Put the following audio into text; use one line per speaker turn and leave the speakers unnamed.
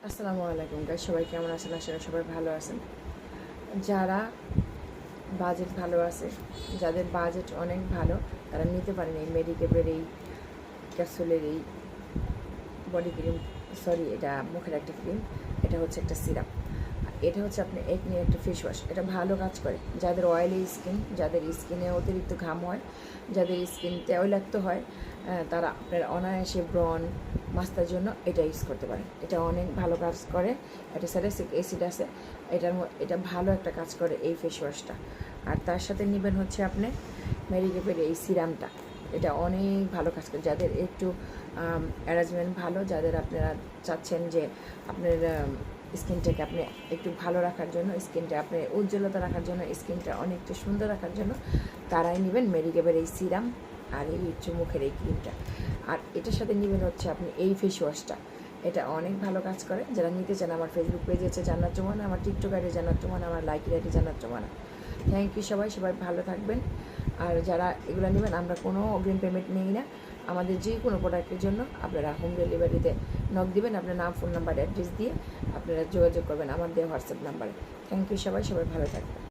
আসসালামু আলাইকুম গাইস, সবাই কেমন আছেন? আসলে সবাই ভালো আছেন। যারা বাজেট ভালো আছে, যাদের বাজেট অনেক ভালো, তারা নিতে পারেন এই মেডিকেপের এই ক্যাপসুলের এই বডি ক্রিম। সরি, এটা মুখের একটা ক্রিম, এটা হচ্ছে একটা সিরাপ। এটা হচ্ছে আপনি একনি একটা ফেস ওয়াশ। এটা ভালো কাজ করে যাদের অয়েলি স্কিন, যাদের স্কিনে অতিরিক্ত ঘাম হয়, যাদের স্কিন তৈলাক্ত হয়, তারা আপনার অনায়াসে ব্রণ মাস্তার জন্য এটা ইউজ করতে পারেন। এটা অনেক ভালো কাজ করে। এটা স্যালিসিলিক অ্যাসিড আছে এটা ভালো একটা কাজ করে এই ফেস ওয়াশটা। আর তার সাথে নেবেন হচ্ছে আপনি মেডিকেপের এই সিরামটা। এটা অনেক ভালো কাজ করে যাদের একটু অ্যারেঞ্জমেন্ট ভালো, যাদের আপনারা চাচ্ছেন যে আপনার স্কিনটাকে আপনি একটু ভালো রাখার জন্য, স্কিনটা আপনি উজ্জ্বলতা রাখার জন্য, স্কিনটা অনেকটা সুন্দর রাখার জন্য, তারাই নেবেন মেডিকেপের এই সিরাম আর এই মুখের এই ক্রিমটা। আর এটার সাথে নেবেন হচ্ছে আপনি এই ফেস ওয়াশটা। এটা অনেক ভালো কাজ করে। যারা নিতে চান, আমার ফেসবুক পেজ আছে জান্নাত জুমানা, আমার টিকটক আইডি জান্নাত জুমানা, আমার লাইকের আইডি জান্নাত জুমানা। থ্যাংক ইউ সবাই ভালো থাকবেন। আর যারা এগুলো নেবেন, আমরা কোনো অগ্রিম পেমেন্ট নিই না। আমাদের যে কোনো প্রোডাক্টের জন্য আপনারা হোম ডেলিভারিতে নক দিবেন, আপনার নাম, ফোন নাম্বার, অ্যাড্রেস দিয়ে আপনারা যোগাযোগ করবেন আমার দেওয়া হোয়াটসঅ্যাপ নাম্বারে। থ্যাংক ইউ সবাই ভালো থাকবেন।